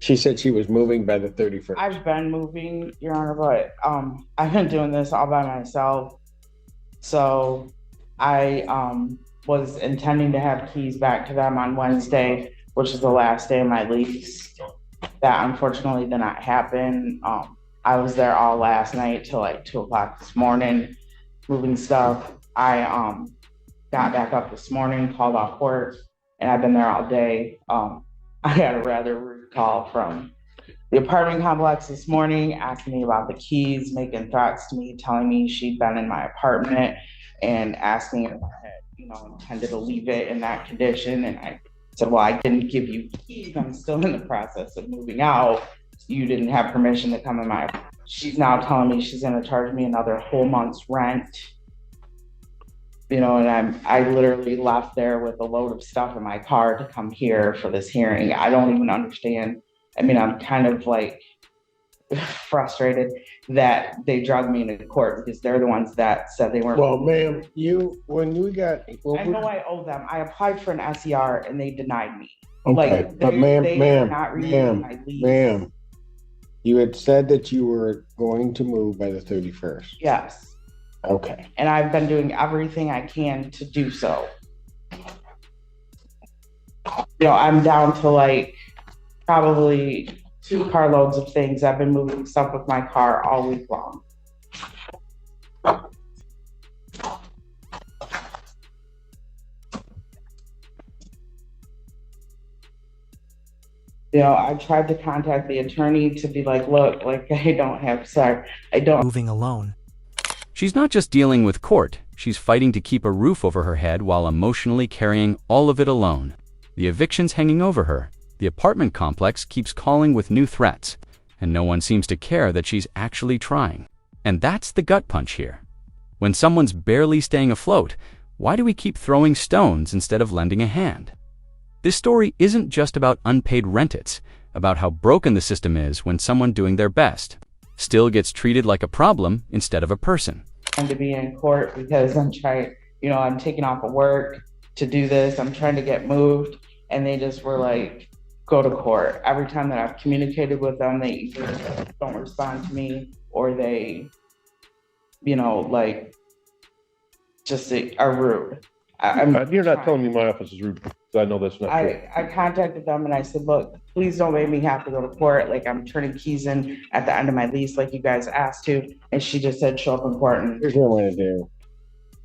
She said she was moving by the 31st. I've been moving, Your Honor, but I've been doing this all by myself. So I was intending to have keys back to them on Wednesday, which is the last day of my lease. That unfortunately did not happen. I was there all last night till like 2 o'clock this morning, moving stuff. I got back up this morning, called off work, and I've been there all day. I had a rather rude call from the apartment complex this morning, asking me about the keys, making threats to me, telling me she'd been in my apartment and asking if I had, intended to leave it in that condition. And I said, well, I didn't give you keys. I'm still in the process of moving out. You didn't have permission to come in my apartment. She's now telling me she's going to charge me another whole month's rent. And I literally left there with a load of stuff in my car to come here for this hearing. I don't even understand. I mean, I'm kind of like frustrated that they dragged me into court because they're the ones that said they weren't. Well, ma'am, I know I owe them. I applied for an SER and they denied me. Okay, like, but ma'am, you had said that you were going to move by the 31st. Yes. Okay. And I've been doing everything I can to do so. I'm down to like probably 2 carloads of things. I've been moving stuff with my car all week long. I tried to contact the attorney to be like, look, like I don't. Moving alone. She's not just dealing with court, she's fighting to keep a roof over her head while emotionally carrying all of it alone. The eviction's hanging over her. The apartment complex keeps calling with new threats, and no one seems to care that she's actually trying. And that's the gut punch here. When someone's barely staying afloat, why do we keep throwing stones instead of lending a hand? This story isn't just about unpaid rent, it's about how broken the system is when someone doing their best still gets treated like a problem instead of a person. And to be in court because I'm trying, I'm taking off of work to do this. I'm trying to get moved. And they just were like, go to court. Every time that I've communicated with them, they either don't respond to me or they, just are rude. You're not telling me my office is rude, because I know that's not true. I contacted them and I said, look, please don't make me have to go to court. Like I'm turning keys in at the end of my lease like you guys asked to. And she just said, show up in court. And here's what I'm going to do.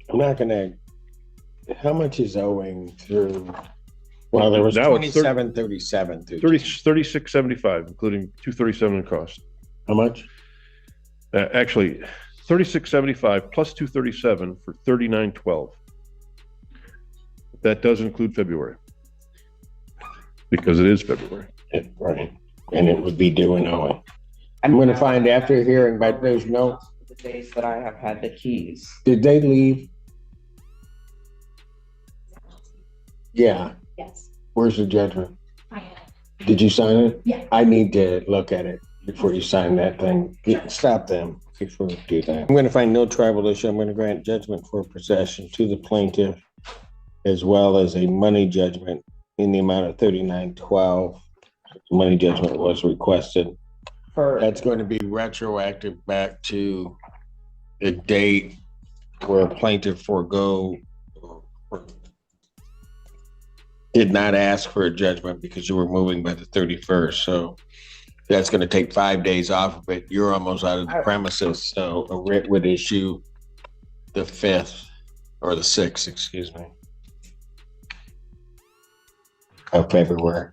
I'm not going to, how much is owing through, well, there was 2737 through 3675, including 237 in cost. How much? Actually, 3675 plus 237 for 3912. That does include February, because it is February. Right. And it would be due and owing. I'm going to find after hearing, but there's no. The days that I have had the keys. Did they leave? Yeah. Yes. Where's the judgment? I have it. Did you sign it? Yeah. I need to look at it before you sign that thing. Stop them before we do that. I'm going to find no tribal issue. I'm going to grant judgment for possession to the plaintiff, as well as a money judgment in the amount of $39.12. Money judgment was requested. That's going to be retroactive back to the date where a plaintiff did not ask for a judgment because you were moving by the 31st. So that's going to take 5 days off of it. You're almost out of the premises. So a writ would issue the 5th or the 6th, excuse me, of February.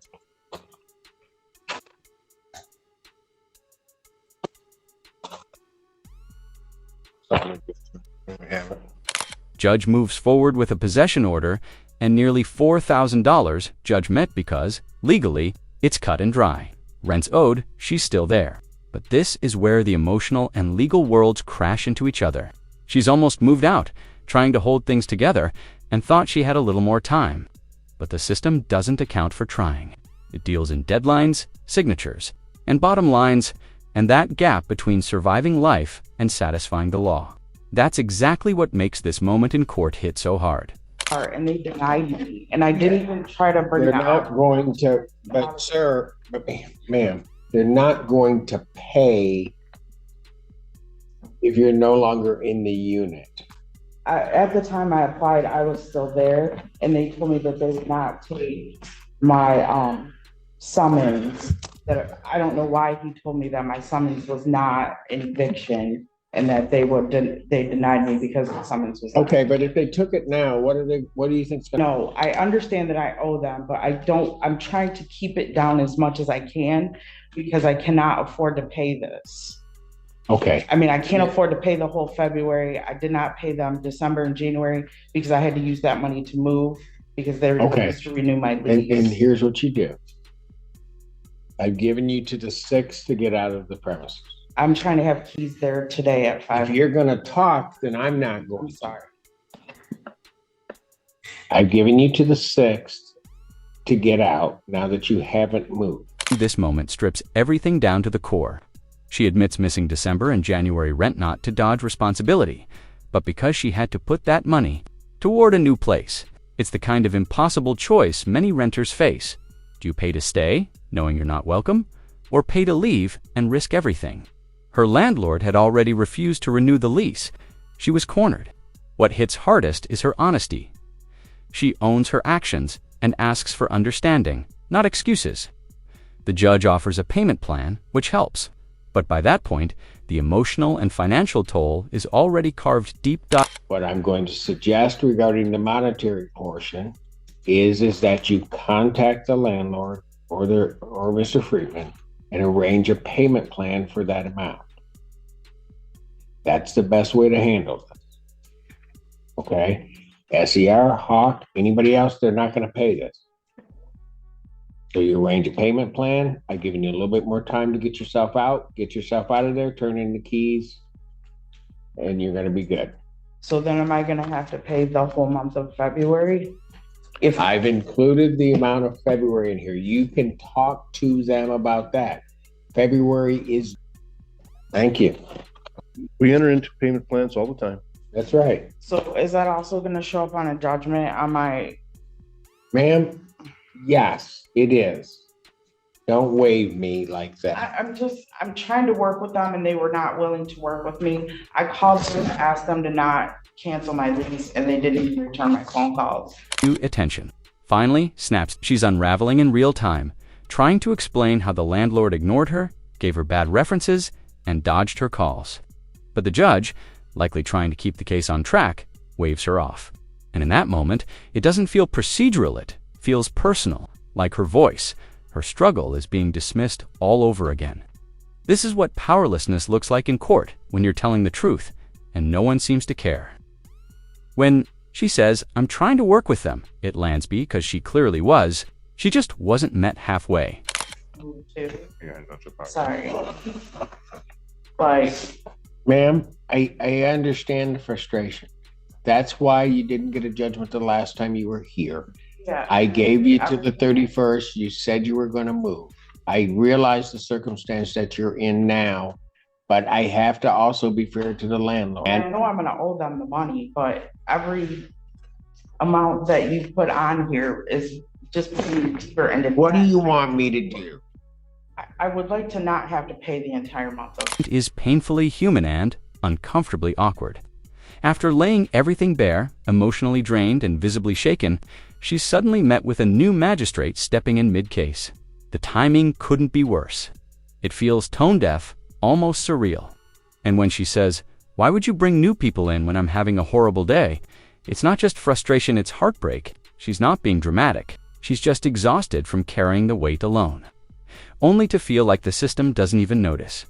Judge moves forward with a possession order and nearly $4,000 Judge met because, legally, it's cut and dry. Rent's owed, she's still there. But this is where the emotional and legal worlds crash into each other. She's almost moved out, trying to hold things together, and thought she had a little more time. But the system doesn't account for trying. It deals in deadlines, signatures, and bottom lines, and that gap between surviving life and satisfying the law. That's exactly what makes this moment in court hit so hard. part and they denied me. And I didn't even try to bring They're that not up. going to, but sir, but ma'am, they're not going to pay if you're no longer in the unit. At the time I applied, I was still there, and they told me that they would not take my summons. That I don't know why he told me that my summons was not an eviction, and that they denied me because the summons was. Okay, but if they took it now, what do you think's gonna? No, I understand that I owe them, but I'm trying to keep it down as much as I can because I cannot afford to pay this. Okay, I mean, I can't afford to pay the whole February. I did not pay them December and January because I had to use that money to move because they were supposed to renew my lease. and here's what you do. I've given you to the 6th to get out of the premises. I'm trying to have keys there today at 5. If you're gonna talk, then I'm not going. I'm sorry. I've given you to the 6th to get out now that you haven't moved. This moment strips everything down to the core. She admits missing December and January rent not to dodge responsibility, but because she had to put that money toward a new place. It's the kind of impossible choice many renters face. Do you pay to stay, knowing you're not welcome, or pay to leave and risk everything? Her landlord had already refused to renew the lease. She was cornered. What hits hardest is her honesty. She owns her actions and asks for understanding, not excuses. The judge offers a payment plan, which helps. But by that point, the emotional and financial toll is already carved deep. What I'm going to suggest regarding the monetary portion is that you contact the landlord or Mr. Friedman and arrange a payment plan for that amount. That's the best way to handle this. Okay? SER, Hawk, anybody else, they're not going to pay this. So you arrange a payment plan. I've given you a little bit more time to get yourself out of there, turn in the keys, and you're going to be good. So then am I going to have to pay the whole month of February? If I've included the amount of February in here. You can talk to them about that. February is, thank you. We enter into payment plans all the time. That's right. So is that also going to show up on a judgment on my? Ma'am, yes, it is. Don't wave me like that. I'm trying to work with them and they were not willing to work with me. I called them, asked them to not cancel my lease, and they didn't even return my phone calls. Attention. Finally, snaps. She's unraveling in real time, trying to explain how the landlord ignored her, gave her bad references, and dodged her calls. But the judge, likely trying to keep the case on track, waves her off. And in that moment, it doesn't feel procedural, it feels personal, like her voice. Her struggle is being dismissed all over again. This is what powerlessness looks like in court when you're telling the truth, and no one seems to care. When she says, "I'm trying to work with them," it lands because she clearly was. She just wasn't met halfway. Sorry. Like, Ma'am, I understand the frustration. That's why you didn't get a judgment the last time you were here. yeah. I gave you to the 31st. You said you were going to move. I realize the circumstance that you're in now, but I have to also be fair to the landlord. And I know I'm going to owe them the money, but every amount that you put on here is just putting me deeper into. What do you want me to do? I would like to not have to pay the entire month of. It is painfully human and uncomfortably awkward. After laying everything bare, emotionally drained and visibly shaken, she's suddenly met with a new magistrate stepping in mid-case. The timing couldn't be worse. It feels tone-deaf, almost surreal. And when she says, "Why would you bring new people in when I'm having a horrible day?" it's not just frustration, it's heartbreak. She's not being dramatic. She's just exhausted from carrying the weight alone. Only to feel like the system doesn't even notice.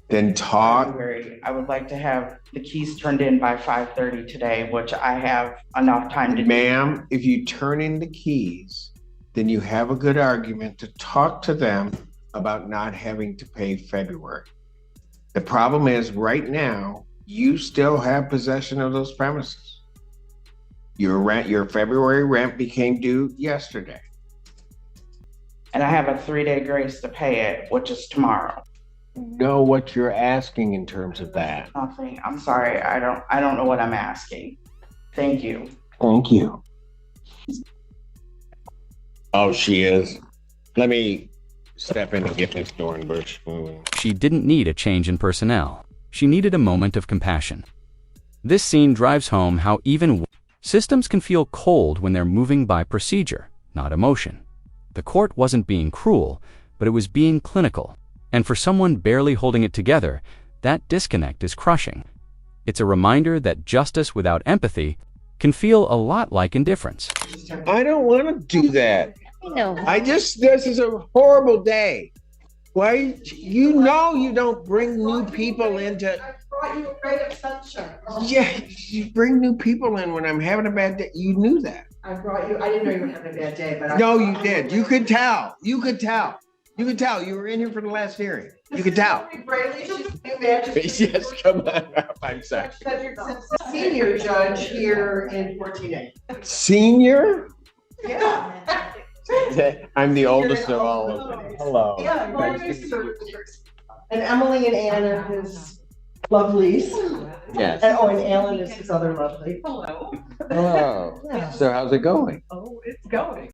Then talk. I would like to have the keys turned in by 5:30 today, which I have enough time to do. Ma'am, if you turn in the keys, then you have a good argument to talk to them about not having to pay February. The problem is right now, you still have possession of those premises. Your February rent became due yesterday. And I have a 3-day grace to pay it, which is tomorrow. Know what you're asking in terms of that. Nothing. I'm sorry. I don't know what I'm asking. Thank you. Thank you. Oh, she is. Let me step in and get Miss Dornbush moving. She didn't need a change in personnel. She needed a moment of compassion. This scene drives home how even systems can feel cold when they're moving by procedure, not emotion. The court wasn't being cruel, but it was being clinical. And for someone barely holding it together, that disconnect is crushing. It's a reminder that justice without empathy can feel a lot like indifference. I don't want to do that. No. this is a horrible day. Why, you don't bring new people into, I brought you a ray of sunshine. yeah, you bring new people in when I'm having a bad day. You knew that. I didn't know you were having a bad day, but No, you did. You could tell. You could tell. You could tell. You were in here for the last hearing. You could tell. Yes, come on. I'm sorry. Senior judge here in 14A. Senior? Yeah. I'm the oldest of all of them. Hello. Yeah, well, and Emily and Ann are his lovelies. Yes. And oh, and Alan is his other lovely. Hello. Hello. Yeah. So how's it going? Oh, it's going.